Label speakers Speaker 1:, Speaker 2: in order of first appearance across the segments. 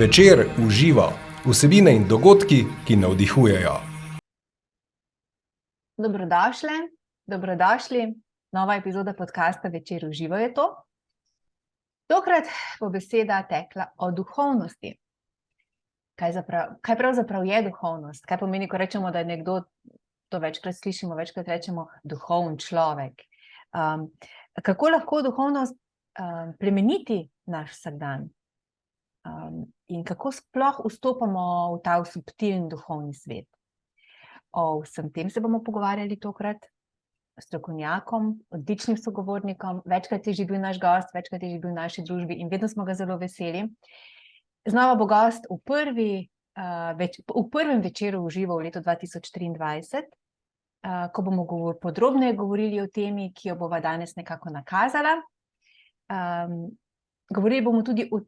Speaker 1: Večer uživa, vsebine in dogodki, ki navdihujejo.
Speaker 2: Dobrodošli. Nova epizoda podcasta Večer uživa je to. Tokrat bo beseda tekla o duhovnosti. Kaj pravzaprav je duhovnost? Kaj pomeni, ko rečemo, da je nekdo, to večkrat slišimo, večkrat rečemo duhoven človek. Kako lahko duhovnost plemeniti naš vsakdan? In kako sploh vstopamo v ta subtilni duhovni svet. O vsem tem se bomo pogovarjali tokrat s strokovnjakom, odličnim sogovornikom, večkrat je že bil naš gost, večkrat je že bil v naši družbi in vedno smo ga zelo veseli. Znova bo gost v prvem večeru v živo v letu 2023, ko bomo podrobneje govorili o temi, ki jo bova danes nekako nakazala. Govorili bomo tudi o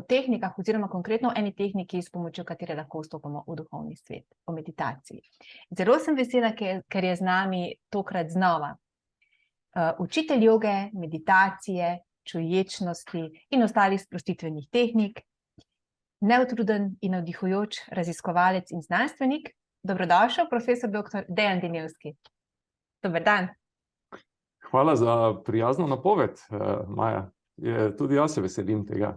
Speaker 2: tehnikah oziroma konkretno o eni tehniki, s pomočjo katere lahko vstopamo v duhovni svet, o meditaciji. Zelo sem vesela, ker je z nami tokrat znova učitelj joge, meditacije, čuječnosti in ostalih sprostitvenih tehnik, neutruden in navdihujoč raziskovalec in znanstvenik. Dobrodošel, profesor dr. Dejan Dinevski. Dober dan.
Speaker 3: Hvala za prijazno napoved, Maja. Tudi jaz se veselim tega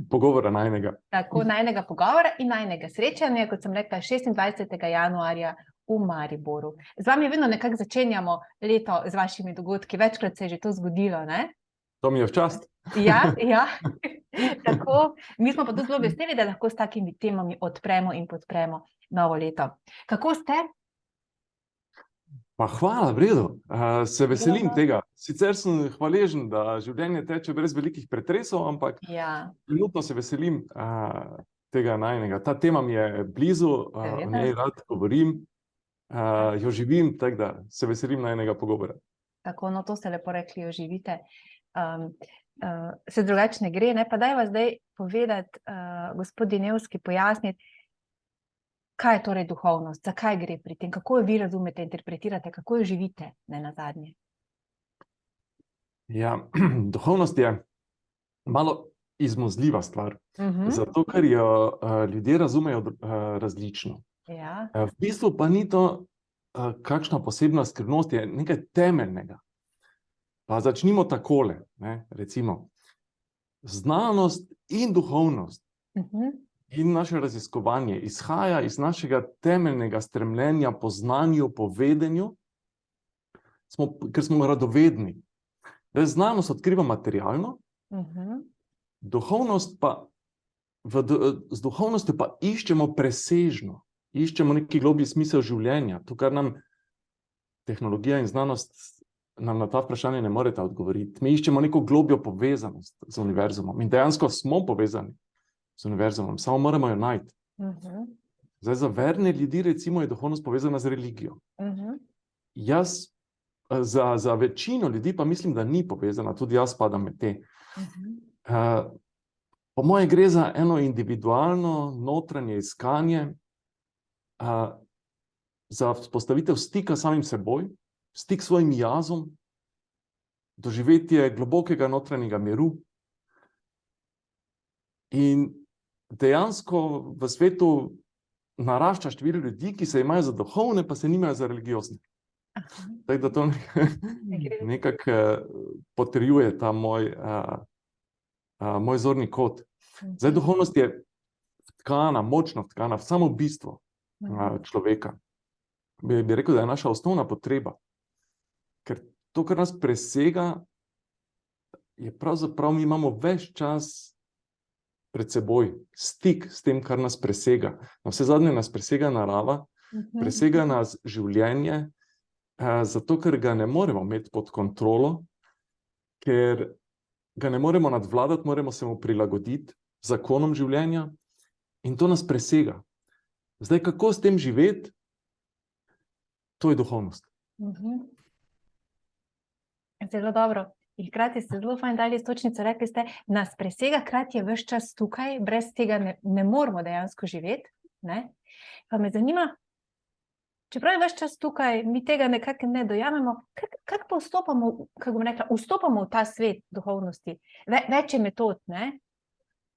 Speaker 3: pogovora najnega.
Speaker 2: Tako, najnega pogovora in najnega srečanja, kot sem rekla, 26. januarja v Mariboru. Z vami vedno nekako začenjamo leto z vašimi dogodki, večkrat se je že to zgodilo, ne?
Speaker 3: To mi je v čast.
Speaker 2: Ja. Tako, mi smo pa tudi zelo veseli, da lahko s takimi temami odpremo in podpremo novo leto. Kako ste?
Speaker 3: Pa hvala, v redu. Se veselim tega. Sicer sem hvaležen, da življenje teče brez velikih pretresov, ampak trenutno se veselim tega najnega. Ta tema mi je blizu, o njej rad govorim, jo živim, tako da se veselim najnega pogovora.
Speaker 2: Tako, no to ste lepo rekli, jo živite. Se drugače ne gre, ne? Pa daj vas zdaj povedati, gospod Dinevski, pojasniti, kaj je torej duhovnost, zakaj gre pri tem, kako jo vi razumete, interpretirate, kako jo živite, ne nazadnje?
Speaker 3: Ja, duhovnost je malo izmuzljiva stvar, zato ker jo ljudje razumejo različno.
Speaker 2: Ja.
Speaker 3: V bistvu pa ni to kakšna posebna skrivnost, je nekaj temeljnega. Pa začnimo takole, ne, recimo. Znanost in duhovnost in naše raziskovanje izhaja iz našega temeljnega stremljenja po znanju, po vedenju, ker smo radovedni. Znanost odkriva materialno, duhovnost pa, z duhovnostjo pa iščemo presežno, iščemo neki globlji smisel življenja. To, kar nam tehnologija in znanost nam na ta vprašanje ne moreta odgovoriti. Mi iščemo neko globljo povezanost z univerzumom in dejansko smo povezani z univerzumom, samo moramo jo najti. Zdaj, za verne ljudi, recimo, je duhovnost povezana z religijo. Jaz, za večino ljudi pa mislim, da ni povezana, tudi jaz spadam med te. Po moje gre za eno individualno, notranje iskanje, za vzpostavitev stika samim seboj, stik s svojim jazom, doživetje globokega notranjega miru. In dejansko v svetu narašča število ljudi, ki se imajo za duhovne, pa se nimajo za religiozne. Tako da to nekako potrjuje ta moj zorni kot. Zdaj, duhovnost je tkana, močno tkana v samo bistvo človeka. Bi rekel, da je naša osnovna potreba. Ker to, kar nas presega, je pravzaprav, mi imamo ves čas pred seboj stik s tem, kar nas presega. Na vse zadnje nas presega narava, presega nas življenje, zato ker ga ne moremo imeti pod kontrolo, ker ga ne moremo nadvladati, moramo se mu prilagoditi zakonom življenja in to nas presega. Zdaj, kako s tem živeti? To je duhovnost.
Speaker 2: Zelo dobro. In hkrati ste zelo fajn dali iztočnico, rekli ste, nas presega, hkrati je ves čas tukaj, brez tega ne moramo dejansko živeti. Ne? Pa me zanima, čeprav je ves čas tukaj, mi tega nekako ne dojamemo, kako pa vstopamo v ta svet duhovnosti? Več je metod, ne?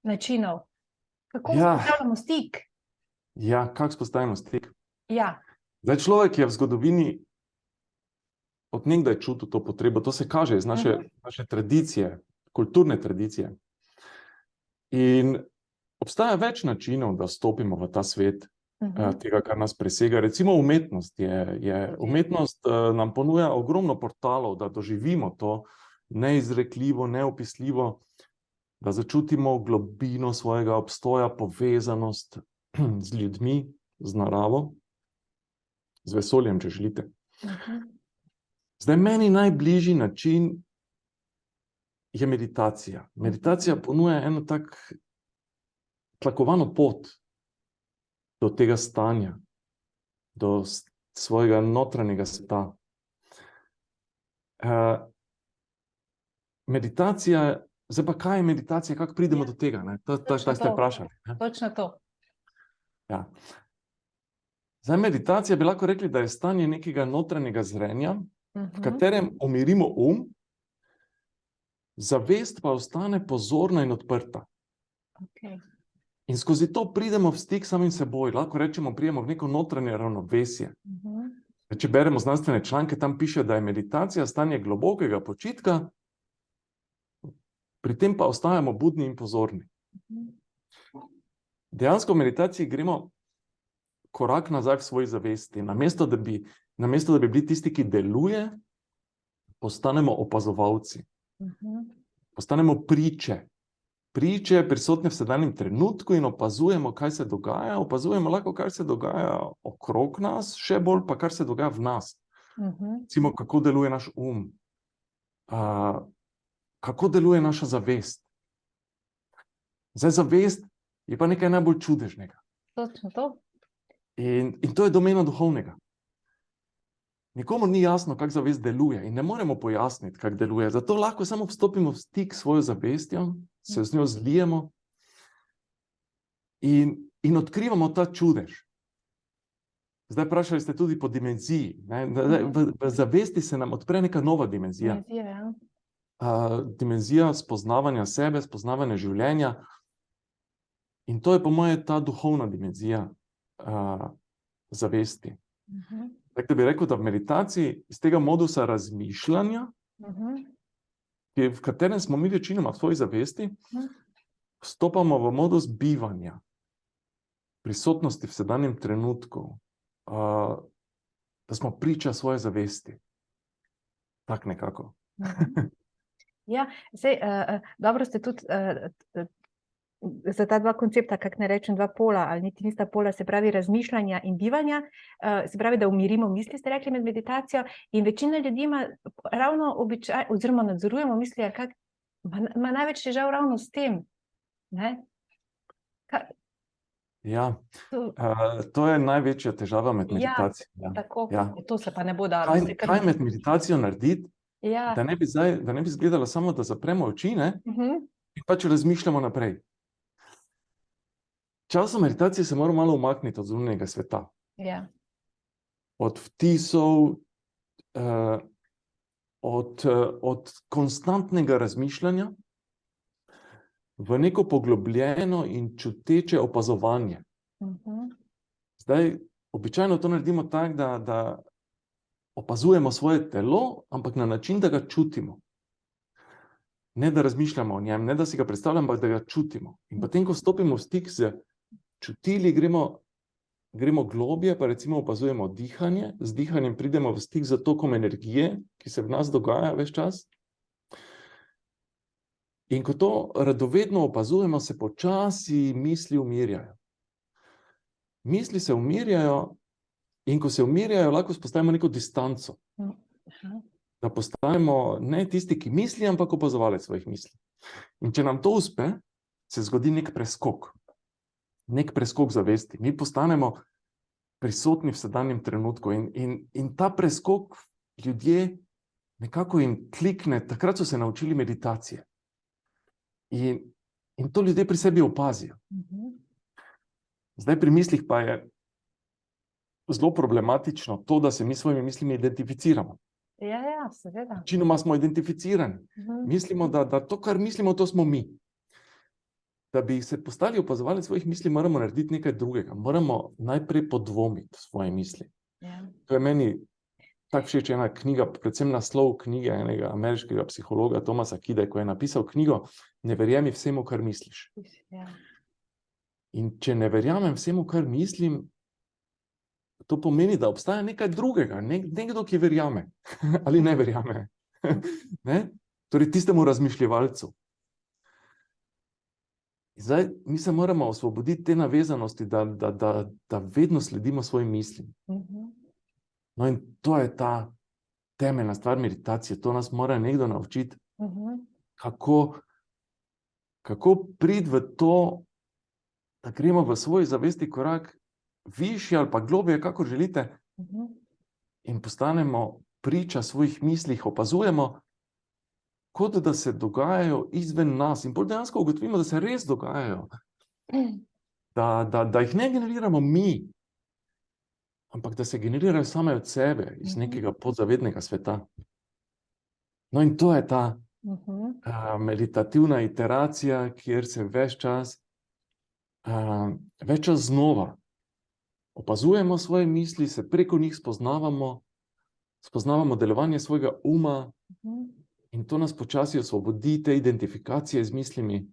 Speaker 2: načinov. Kako
Speaker 3: Ja.
Speaker 2: vzpostavljamo stik?
Speaker 3: Ja, kako spostavimo stik?
Speaker 2: Ja.
Speaker 3: Zdaj, človek je v zgodovini od nekdaj čutil to potrebo, to se kaže iz naše tradicije, kulturne tradicije. In obstaja več načinov, da stopimo v ta svet, tega, kar nas presega. Recimo umetnost umetnost nam ponuja ogromno portalov, da doživimo to neizrekljivo, neopisljivo, da začutimo globino svojega obstoja, povezanost z ljudmi, z naravo, z vesoljem, če želite. Zdaj, meni najbližji način je meditacija. Meditacija ponuja eno tak tlakovano pot do tega stanja, do svojega notranjega sveta. Meditacija, zdaj pa kaj je meditacija, kako pridemo do tega? Ne? To ste vprašali. Ne?
Speaker 2: Točno to.
Speaker 3: Ja. Zdaj, meditacija bi lahko rekli, da je stanje nekega notranjega zrenja, v katerem umirimo zavest pa ostane pozorna in odprta.
Speaker 2: Okay.
Speaker 3: In skozi to pridemo v stik samim seboj. Lahko rečemo, pridemo v neko notranje ravnovesje. Če beremo znanstvene članke, tam piše, da je meditacija stanje globokega počitka, pri tem pa ostajamo budni in pozorni. Dejansko v meditaciji gremo korak nazaj v svoji zavesti. Namesto da bi bili tisti, ki deluje, postanemo opazovalci. Postanemo priče. Priče prisotne v sedanjem trenutku in opazujemo, kaj se dogaja. Opazujemo lahko, kaj se dogaja okrog nas, še bolj pa, kar se dogaja v nas. Recimo, kako deluje naš kako deluje naša zavest. Zdaj, zavest je pa nekaj najbolj čudežnega.
Speaker 2: Točno to.
Speaker 3: In to je domena duhovnega. Nikomur ni jasno, kako zavest deluje in ne moremo pojasniti, kako deluje. Zato lahko samo vstopimo v stik s svojo zavestjo, se z njo zlijemo in odkrivamo ta čudež. Zdaj vprašali ste tudi po dimenziji. V zavesti se nam odpre neka nova dimenzija. Dimenzija spoznavanja sebe, spoznavanja življenja. In to je po moje ta duhovna dimenzija zavesti. Tako bi rekel, da v meditaciji iz tega modusa razmišljanja, v katerem smo mi večinoma v svoji zavesti, vstopamo v modus bivanja, prisotnosti v sedanjem trenutku, da smo priča svoje zavesti. Tak nekako.
Speaker 2: Ja, dobro ste tudi za ta dva koncepta, kako ne rečem, dva pola, ali nista pola, se pravi razmišljanja in bivanja, se pravi, da umirimo misli, ste rekli med meditacijo, in večina ljudi ima ravno običaj, oziroma nadzorujemo misli, ima največ težav ravno s tem. Ne?
Speaker 3: Ja, to je največja težava med meditacijo.
Speaker 2: Ja, tako, to se pa ne bo dalo.
Speaker 3: Kaj med meditacijo narediti, da ne bi izgledalo samo, da zapremo oči, in pač razmišljamo naprej. Časom meditacije se moramo malo umakniti od zunanjega sveta. Od vtisov, od konstantnega razmišljanja v neko poglobljeno in čuteče opazovanje. Zdaj, običajno to naredimo tako, da opazujemo svoje telo, ampak na način, da ga čutimo. Ne da razmišljamo o njem, ne da si ga predstavljamo, ampak da ga čutimo. In potem, ko stopimo v stik z čutili, gremo globje, pa recimo opazujemo dihanje. Z dihanjem pridemo v stik z tokom energije, ki se v nas dogaja ves čas. In ko to radovedno opazujemo, se počasi misli umirjajo. Misli se umirjajo in ko se umirjajo, lahko spostavimo neko distanco. Da postanemo ne tisti, ki misli, ampak opazovalec svojih misli. In če nam to uspe, se zgodi nek preskok. Nek preskok zavesti. Mi postanemo prisotni v sedanjem trenutku. In ta preskok ljudje nekako jim klikne, takrat so se naučili meditacije. In to ljudje pri sebi opazijo. Zdaj pri mislih pa je zelo problematično to, da se mi s svojimi mislimi identificiramo.
Speaker 2: Ja, seveda.
Speaker 3: Večinoma smo identificirani. Mislimo, da to, kar mislimo, to smo mi. da bi se postali opazovalci svojih misli, moramo narediti nekaj drugega. Moramo najprej podvomiti svoje misli.
Speaker 2: Ja.
Speaker 3: To je meni tako všeč ena knjiga, predvsem naslov knjige enega ameriškega psihologa Thomasa Kide, ko je napisal knjigo Ne verjemi vsemu, kar misliš.
Speaker 2: Ja.
Speaker 3: In če ne verjamem vsemu, kar mislim, to pomeni, da obstaja nekaj drugega, nekdo, ki verjame ali ne verjame. Ne? Torej tistemu razmišljevalcu. Zdaj, mi se moramo osvoboditi te navezanosti, da vedno sledimo svojim mislim. No in to je ta temeljna stvar meditacije. To nas mora nekdo naučiti, kako priti v to, da gremo v svoj zavesti korak višji ali pa globje, kako želite, in postanemo priča svojih mislih, opazujemo, kot da se dogajajo izven nas. In bolj dejansko ugotovimo, da se res dogajajo. Da jih ne generiramo mi, ampak da se generirajo same od sebe, iz nekega podzavednega sveta. No in to je ta meditativna iteracija, kjer se več čas znova opazujemo svoje misli, se preko njih spoznavamo delovanje svojega uma, in to nas počasi osvobodi te identifikacije z mislimi.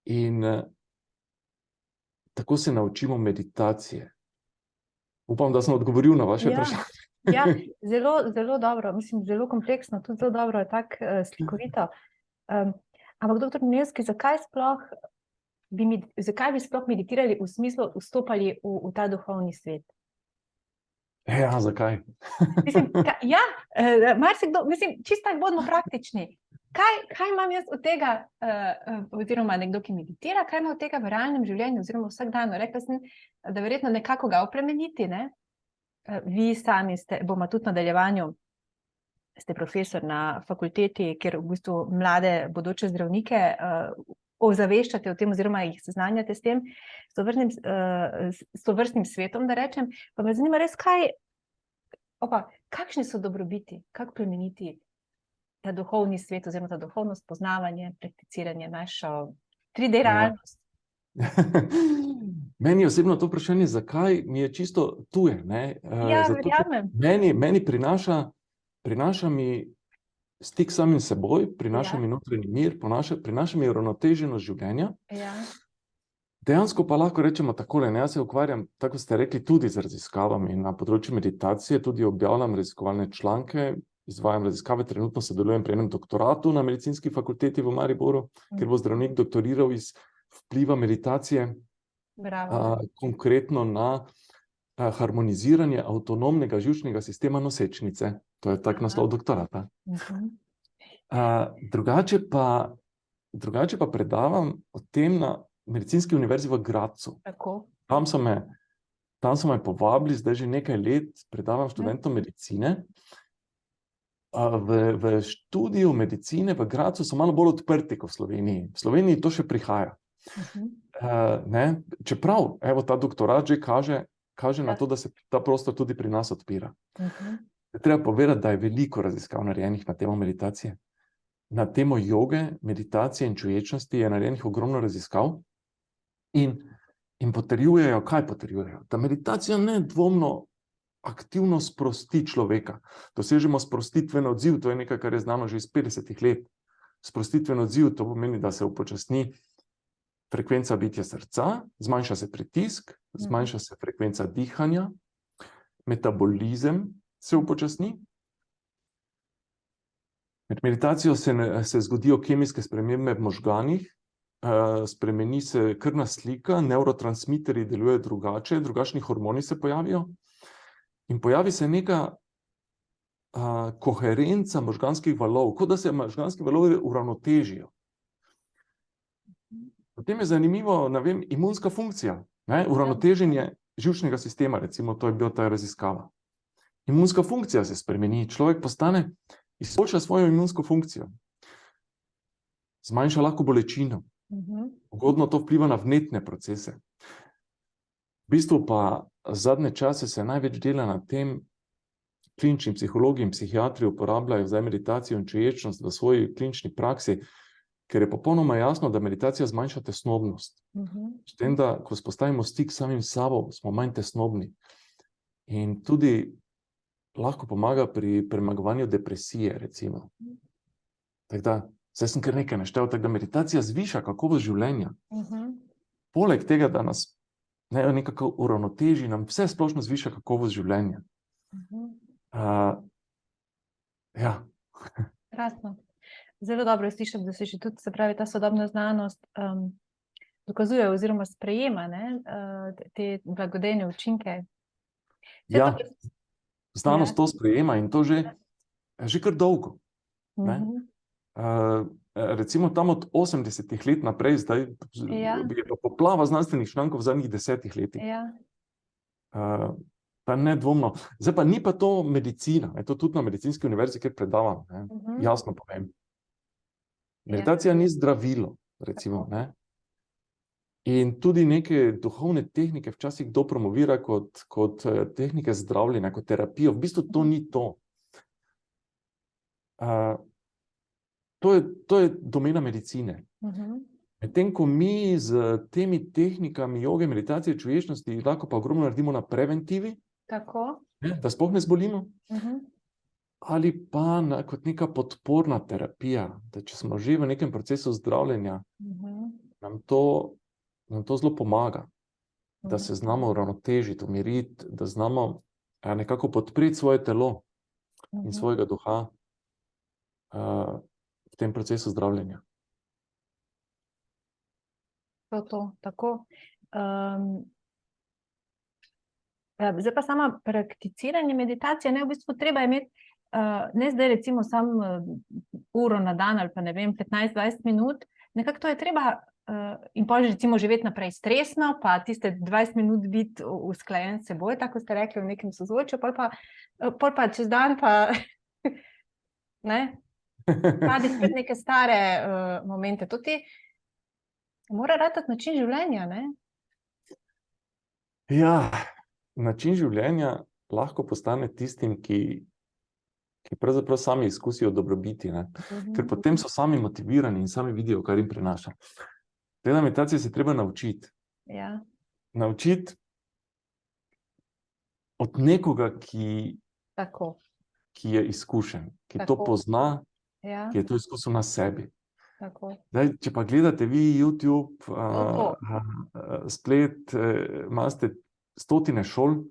Speaker 3: In tako se naučimo meditacije. Upam, da sem odgovoril na vaše vprašanje.
Speaker 2: Ja, zelo dobro, mislim, zelo kompleksno, tudi zelo dobro je tako slikovito. Ampak, doktor Milevski, zakaj bi sploh meditirali v smislu vstopali v ta duhovni svet?
Speaker 3: Ja, zakaj?
Speaker 2: Mislim, marsikdo, mislim, čisto tako bodimo praktični. Kaj imam jaz od tega, oziroma nekdo, ki meditira, kaj ima od tega v realnem življenju, oziroma vsakdanu? Rekla sem, da verjetno nekako ga oplemeniti, ne? Vi sami bomo tudi v nadaljevanju, ste profesor na fakulteti, kjer v bistvu mlade bodoče zdravnike ozaveščate o tem, oziroma jih seznanjate s tem, s tovrstnim svetom, da rečem. Pa me zanima res, kakšni so dobrobiti, kako plemeniti ta duhovni svet, oziroma ta duhovno spoznavanje, prakticiranje, našo 3D realnost.
Speaker 3: Meni osebno to vprašanje, zakaj, mi je čisto tuje.
Speaker 2: Verjamem.
Speaker 3: Meni prinaša mi stik samim seboj, prinaša mi notranji mir, prinaša mi uravnoteženost življenja. Dejansko pa lahko rečemo takole, jaz se ukvarjam, tako ste rekli, tudi z raziskavami na področju meditacije, tudi objavljam raziskovalne članke, izvajam raziskave, trenutno sodelujem pri enem doktoratu na medicinski fakulteti v Mariboru, kjer bo zdravnik doktoriral iz vpliva meditacije, konkretno na harmoniziranje avtonomnega živčnega sistema nosečnice. To je tak naslov doktorata. Drugače pa predavam o tem na Medicinski univerzi v Gradcu. Tam so me povabili, zdaj že nekaj let predavam študentom medicine. V študiju medicine v Gradcu so malo bolj odprti kot v Sloveniji. V Sloveniji to še prihaja. Čeprav, evo, ta doktorat že kaže na to, da se ta prostor tudi pri nas odpira. Treba povedati, da je veliko raziskav narejenih na temo meditacije. Na temo joge, meditacije in čuječnosti je narejenih ogromno raziskav in potrjujejo, kaj potrjujejo? Da meditacija nedvomno aktivno sprosti človeka. Dosežemo sprostitven odziv, to je nekaj, kar je znano že iz 50 let. Sprostitven odziv, to pomeni, da se upočasni frekvenca bitja srca, zmanjša se pritisk, zmanjša se frekvenca dihanja, metabolizem se upočasni. Med meditacijo se zgodijo kemijske spremembe v možganih, spremeni se krvna slika, nevrotransmiterji delujejo drugače, drugačni hormoni se pojavijo in pojavi se neka koherenca možganskih valov, kot da se možganski valovi uravnotežijo. Potem je zanimivo, imunska funkcija, uravnoteženje živčnega sistema, recimo, to je bila ta raziskava. Imunska funkcija se spremeni, človek izboljša svojo imunsko funkcijo, zmanjša lahko bolečino, ugodno to vpliva na vnetne procese. V bistvu pa zadnje čase se največ dela na tem, klinični psihologi in psihiatri uporabljajo zdaj meditacijo in čuječnost v svoji klinični praksi, ker je popolnoma jasno, da meditacija zmanjša tesnobnost. S tem, da ko spostavimo stik s samim sabo, smo manj tesnobni. In tudi lahko pomaga pri premagovanju depresije, recimo. Tako da, zdaj sem kar nekaj naštel, tako da meditacija zviša kakovost življenja. Poleg tega, da nas nekako uravnoteži, nam vse splošno zviša kakovost življenja. Ja.
Speaker 2: Krasno. Zelo dobro je slišati, da se že tudi, se pravi, ta sodobna znanost dokazuje oziroma sprejema, ne, te blagodejne učinke.
Speaker 3: Ja, znanost to sprejema in to že kar dolgo. Ne? Recimo tam od 80-ih let naprej, zdaj je pa poplava znanstvenih člankov v zadnjih 10 letih. Pa nedvomno. Zdaj pa ni pa to medicina, to tudi na medicinski univerzi, kjer predavam, ne? Jasno povem. Meditacija ni zdravilo, recimo, ne? In tudi neke duhovne tehnike včasih kdo promovira kot tehnike zdravljenja, kot terapijo. V bistvu to ni to. To je domena medicine. Medtem ko mi z temi tehnikami joge, meditacije, čuječnosti lahko pa ogromno naredimo na preventivi, da sploh ne zbolimo, ali pa kot neka podporna terapija, da če smo že v nekem procesu zdravljenja, nam to zelo pomaga, da se znamo uravnotežiti, umiriti, da znamo nekako podpreti svoje telo in svojega duha v tem procesu zdravljenja.
Speaker 2: Tako. Zdaj pa sama prakticiranje meditacije, ne, v bistvu treba imeti, ne zdaj recimo samo uro na dan ali pa ne vem, 15-20 minut, nekako to je treba in pa recimo živeti naprej stresno, pa tiste 20 minut biti usklajen s seboj, tako ste rekli, v nekem sozvočju, pol pa čez dan pa ne, padi spet neke stare momente. To ti mora ratati način življenja, ne?
Speaker 3: Ja, način življenja lahko postane tistim, ki pravzaprav sami izkusijo dobrobiti, ne? Ker potem so sami motivirani in sami vidijo, kar jim prinaša. Te meditacije se treba naučiti. Naučiti od nekoga, ki je izkušen, ki to pozna, ki je to izkusil na sebi. Zdaj, če pa gledate vi YouTube, splet, imate stotine šol.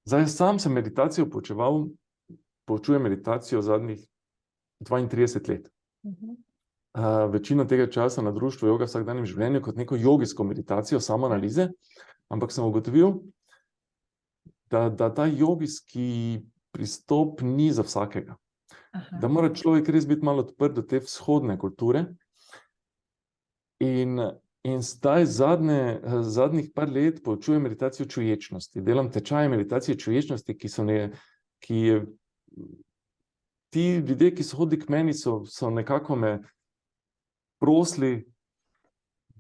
Speaker 3: Zdaj, sam sem meditacijo poučujem meditacijo zadnjih 32 let. Večino tega časa na društvu Joga v vsakdanjem življenju kot neko jogijsko meditacijo, samoanalize, ampak sem ugotovil, da ta jogijski pristop ni za vsakega. Da mora človek res biti malo odprt do te vzhodne kulture. In zdaj zadnjih par let poučujem meditacijo čuječnosti. Delam tečaje meditacije čuječnosti, ti ljudje, ki so hodili k meni, so nekako me prosili,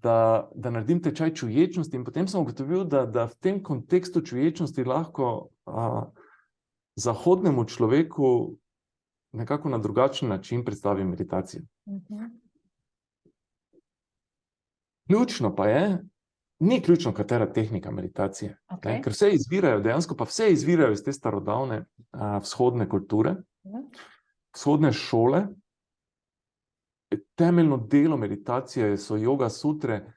Speaker 3: da naredim tečaj čuječnosti, in potem sem ugotovil, da v tem kontekstu čuječnosti lahko zahodnemu človeku nekako na drugačen način predstavim meditacijo. Ključno pa je, ni ključno, katera tehnika meditacije, ker vse izvirajo, dejansko pa vse izvirajo iz te starodavne vzhodne kulture, vzhodne šole. Temeljno delo meditacije so joga sutre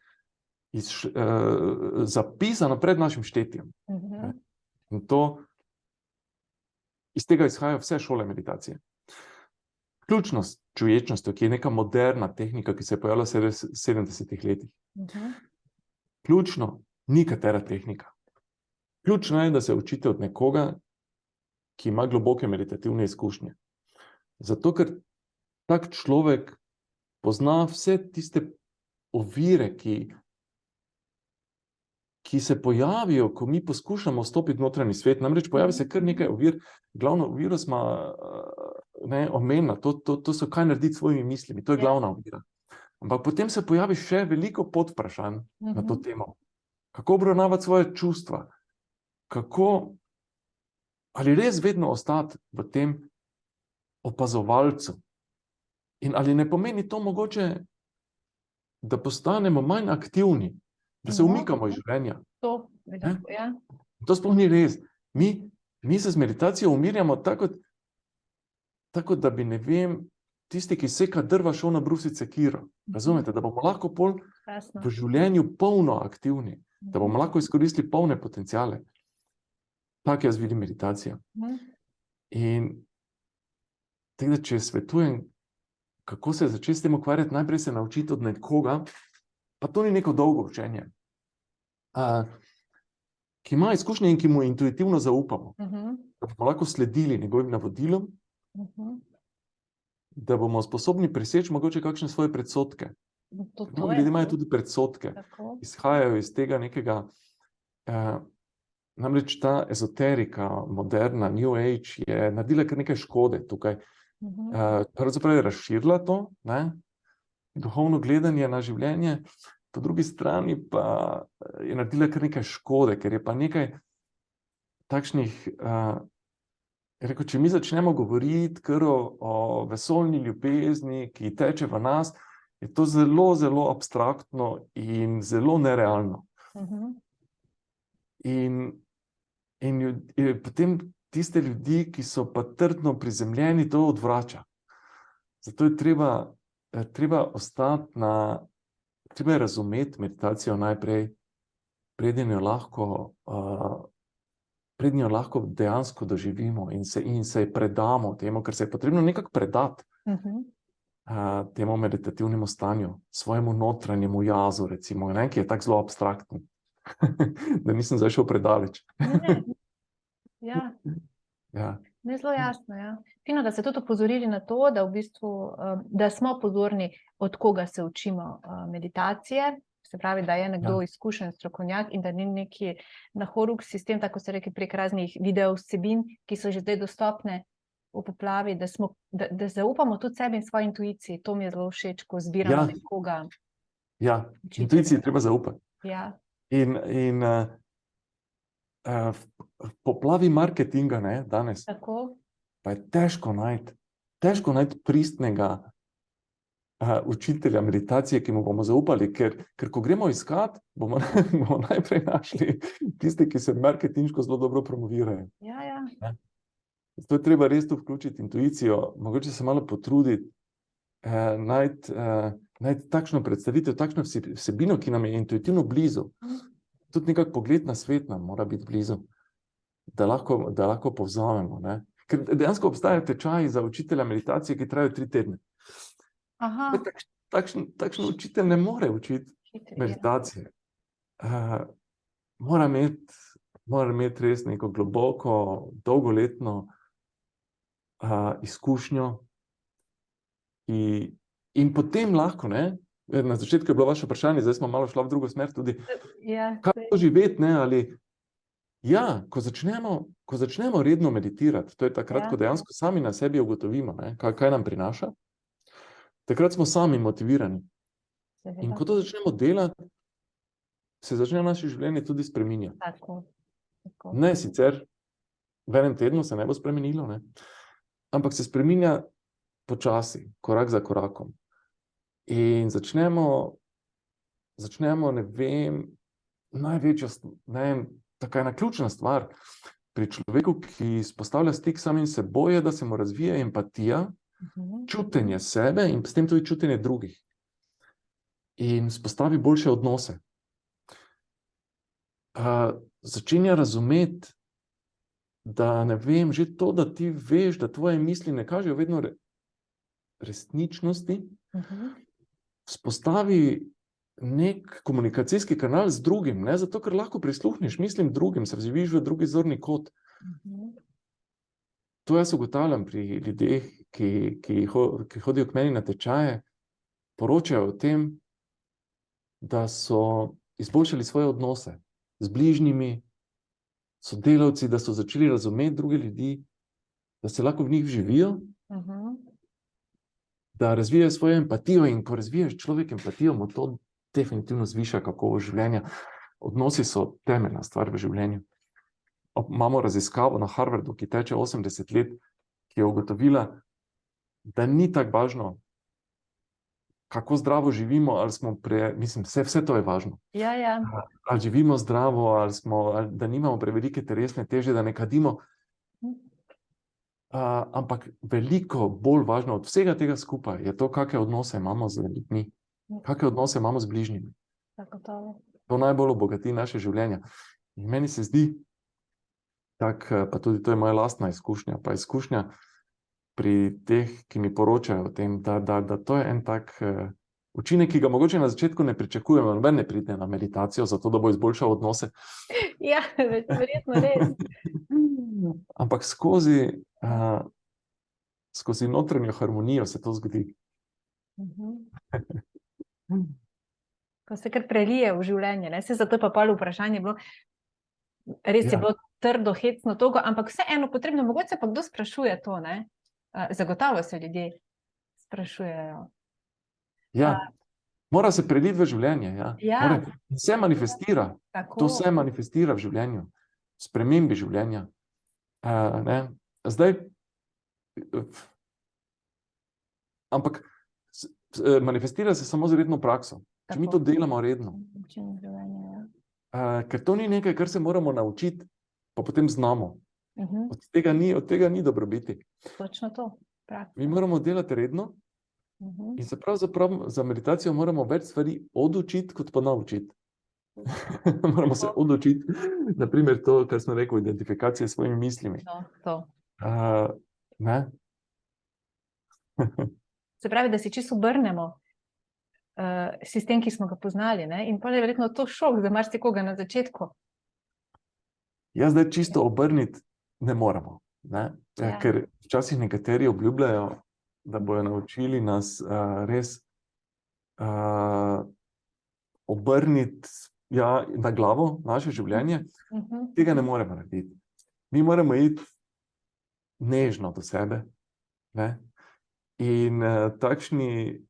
Speaker 3: zapisano pred našim štetjem. In iz tega izhajajo vse šole meditacije. Ključno s čuječnostjo, ki je neka moderna tehnika, ki se je pojavila v 70-ih letih. Ključno ni katera tehnika. Ključno je, da se učite od nekoga, ki ima globoke meditativne izkušnje. Zato, ker tak človek pozna vse tiste ovire, ki se pojavijo, ko mi poskušamo vstopiti v notranji svet. Namreč pojavi se kar nekaj ovir. Glavno oviro smo omenili, to so kaj narediti s svojimi mislimi, to je glavna ovira. Ampak potem se pojavi še veliko podvprašanj na to temo. Kako obravnavati svoje čustva? Ali res vedno ostati v tem opazovalcu? In ali ne pomeni to mogoče, da postanemo manj aktivni, da se umikamo iz življenja?
Speaker 2: To bi lahko, ja.
Speaker 3: To sploh ni res. Mi se z meditacijo umirjamo tako, da bi, ne vem, tisti, ki seka drva, šel na brusiti sekiro. Razumete, da bomo lahko pol
Speaker 2: Jasno.
Speaker 3: v življenju polno aktivni, da bomo lahko izkoristili polne potenciale. Tako jaz vidim meditacijo. In tako da, če svetujem, kako se začeti s tem ukvarjati, najprej se naučiti od nekoga, pa to ni neko dolgo učenje, ki ima izkušnje in ki mu intuitivno zaupamo, da bomo lahko sledili njegovim navodilom, da bomo sposobni preseči mogoče kakšne svoje predsodke. Mnogi ljudje imajo tudi predsodke, izhajajo iz tega nekega, namreč ta ezoterika, moderna, New Age je naredila kar nekaj škode tukaj. Pravzaprav je razširila to, ne, duhovno gledanje na življenje, po drugi strani pa je naredila kar nekaj škode, ker je pa nekaj takšnih, rekel, če mi začnemo govoriti kar o vesoljni ljubezni, ki teče v nas, je to zelo, zelo abstraktno in zelo nerealno. In potem tiste ljudi, ki so pa trdno prizemljeni, to odvrača. Zato je treba ostati treba je razumeti meditacijo najprej, preden jo lahko dejansko doživimo in se predamo temu, ker se je potrebno nekako predati temu meditativnemu stanju, svojemu notranjemu jazu, recimo, ne, ki je tako zelo abstraktno, da nisem zdaj šel predaleč.
Speaker 2: Ja.
Speaker 3: Ja.
Speaker 2: Ne, zelo jasno, ja. Fino, da ste tudi opozorili na to, da v bistvu, da smo pozorni, od koga se učimo meditacije, se pravi, da je nekdo izkušen strokovnjak in da ni neki nahoruk sistem, tako se reče, prek raznih video vsebin, ki so že zdaj dostopne v poplavi, da zaupamo tudi sebi in svoji intuiciji. To mi je zelo všeč, ko zbiramo nekoga.
Speaker 3: Ja, intuiciji je treba zaupati.
Speaker 2: Ja.
Speaker 3: In v poplavi marketinga, ne, danes,
Speaker 2: Tako.
Speaker 3: pa je težko najti pristnega učitelja meditacije, ki mu bomo zaupali, ker ko gremo iskat, bomo najprej našli tiste, ki se marketinško zelo dobro promovirajo.
Speaker 2: Ja.
Speaker 3: Zato je treba res tu vključiti intuicijo, mogoče se malo potruditi, najti takšno predstavitev, takšno vsebino, ki nam je intuitivno blizu. Tudi nekak pogled na svet nam mora biti blizu, da lahko povzamemo, ne. Ker dejansko obstajajo tečaji za učitelja meditacije, ki trajajo 3 tedne. Takšen učitelj ne more učiti meditacije. Mora imeti res neko globoko, dolgoletno izkušnjo. In potem lahko, ne, na začetku je bilo vaše vprašanje, zdaj smo malo šla v drugo smer tudi, kaj to živeti, ne, ali ko začnemo redno meditirati, to je takrat, ko dejansko sami na sebi ugotovimo, ne, kaj nam prinaša, takrat smo sami motivirani. In ko to začnemo delati, se začne naše življenje tudi spreminjati.
Speaker 2: Tako.
Speaker 3: Ne, sicer v enem tednu se ne bo spremenilo, ne, ampak se spreminja počasi, korak za korakom. In začnemo, ne vem, taka ena ključna stvar pri človeku, ki izpostavlja stik s samim seboj, je, da se mu razvija empatija, čutenje sebe in s tem tudi čutenje drugih. In vzpostavi boljše odnose. Začenja razumeti, da, ne vem, že to, da ti veš, da tvoje misli ne kažejo vedno resničnosti, vzpostavi nek komunikacijski kanal z drugim, ne, zato ker lahko prisluhneš mislim drugim, se vživiš v drugi zorni kot. To jaz ugotavljam pri ljudeh, ki hodijo k meni na tečaje, poročajo o tem, da so izboljšali svoje odnose z bližnjimi, sodelavci, da so začeli razumeti druge ljudi, da se lahko v njih vživijo, da razvijajo svojo empatijo, in ko razvijaš človek empatijo, mu to definitivno zviša kakovost življenja. Odnosi so temeljna stvar v življenju. Imamo raziskavo na Harvardu, ki teče 80 let, ki je ugotovila, da ni tako važno, kako zdravo živimo, ali smo mislim, vse to je važno.
Speaker 2: Ja, ja.
Speaker 3: Ali živimo zdravo, ali da nimamo prevelike telesne teže, da ne kadimo. Ampak veliko bolj važno od vsega tega skupaj je to, kakšne odnose imamo z ljudmi, kakšne odnose imamo z bližnjimi. To najbolj obogati naše življenje. In meni se zdi, pa tudi to je moja lastna izkušnja, pa izkušnja pri teh, ki mi poročajo o tem, da to je en tak učinek, ki ga mogoče na začetku ne pričakujemo, noben ne pride na meditacijo, zato da bo izboljšal odnose.
Speaker 2: Ja, verjetno res.
Speaker 3: Ampak skozi notranjo harmonijo se to zgodi.
Speaker 2: Ko se kar prelije v življenje, ne? Saj zato je pa pol vprašanje bilo, res je bilo trdo, hecno, togo, ampak vseeno potrebno, mogoče pa kdo sprašuje to, ne? Zagotovo se ljudje sprašujejo.
Speaker 3: Ja, mora se preliti v življenje, ja.
Speaker 2: Ja.
Speaker 3: Vse manifestira.
Speaker 2: Tako.
Speaker 3: To se manifestira v življenju, v spremembi življenja. Zdaj, ampak manifestira se samo z redno prakso. Če mi to delamo redno. Ker to ni nekaj, kar se moramo naučiti, pa potem znamo. Od tega ni dobrobiti.
Speaker 2: Točno to.
Speaker 3: Mi moramo delati redno in se pravzaprav za meditacijo moramo več stvari odučiti, kot pa naučiti. Moramo se odučiti, naprimer to, kar smo rekli, identifikacije s svojimi mislimi. Ne?
Speaker 2: Se pravi, da si čisto obrnemo sistem, ki smo ga poznali, ne? In pa je verjetno to šok za marsikoga na začetku.
Speaker 3: Ja, zdaj čisto obrniti ne moramo, ne?
Speaker 2: Ja.
Speaker 3: Ker včasih nekateri obljubljajo, da bojo naučili nas res obrniti na glavo naše življenje. Tega ne moremo narediti. Mi moramo iti nežno do sebe, ne? In takšni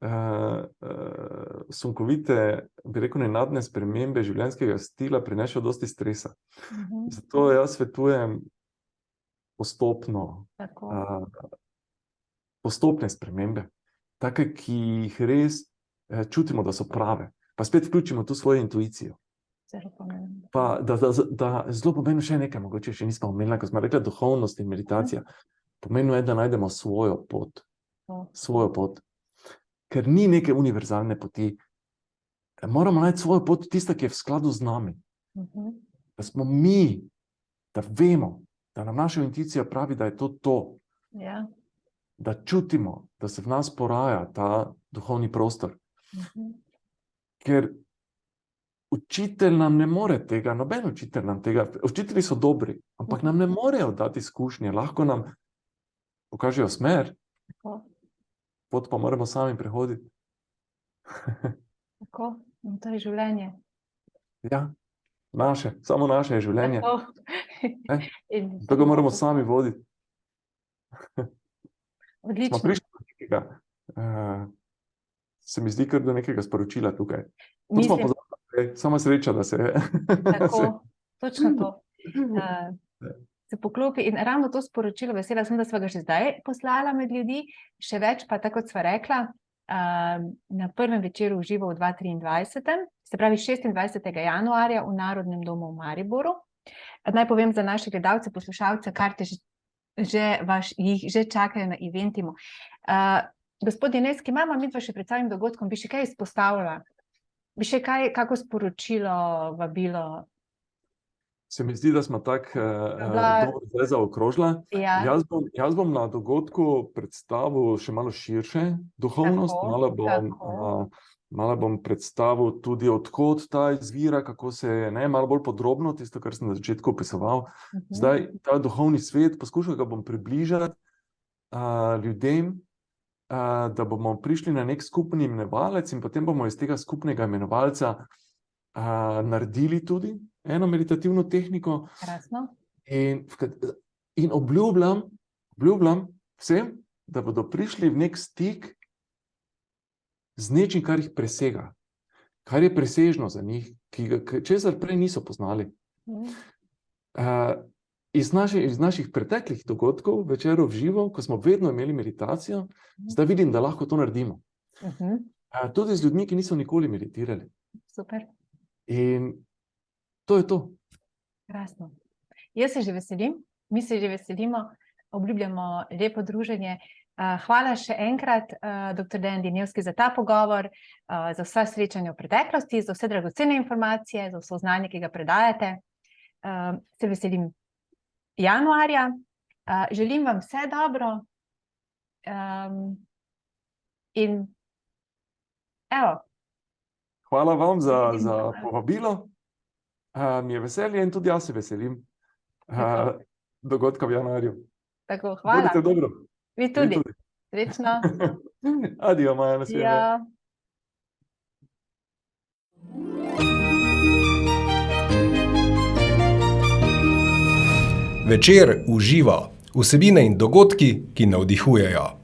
Speaker 3: sunkovite, bi rekel, nenadne spremembe življenjskega stila prinesejo dosti stresa. Zato jaz svetujem postopne spremembe, take, ki jih res čutimo, da so prave. Pa spet vključimo tu svojo intuicijo. Pa da zelo pomeni še nekaj, mogoče še nismo omenili, ko smo rekli duhovnost in meditacija. Pomeni je, da najdemo svojo pot. Ker ni neke univerzalne poti. Moramo najti svojo pot, tista, ki je v skladu z nami. Da smo mi, da vemo, da nam naša intuicija pravi, da je to.
Speaker 2: Ja.
Speaker 3: Da čutimo, da se v nas poraja ta duhovni prostor. Ker učitelj nam ne more tega, noben učitelj nam tega, učitelji so dobri, ampak nam ne morejo dati izkušnje, lahko nam pokažejo smer. Pot pa moramo sami prehoditi.
Speaker 2: Tako, in to je življenje.
Speaker 3: Ja, samo naše je življenje. To ga moramo sami voditi.
Speaker 2: Odlično.
Speaker 3: Smo prišli do nekega, se mi zdi kar do nekega sporočila tukaj. To smo pozorili, sama sreča, da se je.
Speaker 2: Tako, točno to. Se poklopi in ravno to sporočilo, vesela sem, da sva ga že zdaj poslala med ljudi, še več pa, tako kot sva rekla, na prvem večeru v živo v 2023, se pravi 26. januarja v Narodnem domu v Mariboru. Naj povem za naše gledalce, poslušalce, karte jih že čakajo na Eventimu. Gospod Dineski, imamo midva še pred samim dogodkom, bi še kaj izpostavila? Bi še kako sporočilo, vabilo?
Speaker 3: Se mi zdi, da smo tako dobro zdaj zaokrožila.
Speaker 2: Ja.
Speaker 3: Jaz bom na dogodku predstavil še malo širše duhovnost, malo bom predstavil tudi, odkot ta izvira, kako se je, malo bolj podrobno, tisto, kar sem na začetku opisoval. Zdaj, ta duhovni svet, poskušal ga bom približati ljudem, da bomo prišli na nek skupni imenovalec in potem bomo iz tega skupnega imenovalca naredili tudi eno meditativno tehniko.
Speaker 2: Krasno.
Speaker 3: In obljubljam vsem, da bodo prišli v nek stik z nečim, kar jih presega, kar je presežno za njih, česar prej niso poznali. Iz naših preteklih dogodkov, večerov v živo, ko smo vedno imeli meditacijo, zdaj vidim, da lahko to naredimo. Tudi z ljudmi, ki niso nikoli meditirali.
Speaker 2: Super,
Speaker 3: In to je to.
Speaker 2: krasno. Jaz se že veselim, mi se že veselimo, obljubljamo lepo druženje. Hvala še enkrat, dr. Dejan Dinevski, za ta pogovor, za vsa srečanja v preteklosti, za vse dragocene informacije, za vso znanje, ki ga predajate. Se veselim januarja. Želim vam vse dobro. In evo.
Speaker 3: Hvala vam za povabilo. Mi je veselje in tudi jaz se veselim dogodka v januarju.
Speaker 2: Tako, hvala.
Speaker 3: Bodite dobro.
Speaker 2: Vi tudi. Srečno.
Speaker 3: Adijo, Maja, nasvidenje.
Speaker 2: Ja.
Speaker 1: Večer uživa. Vsebine in dogodki, ki navdihujejo.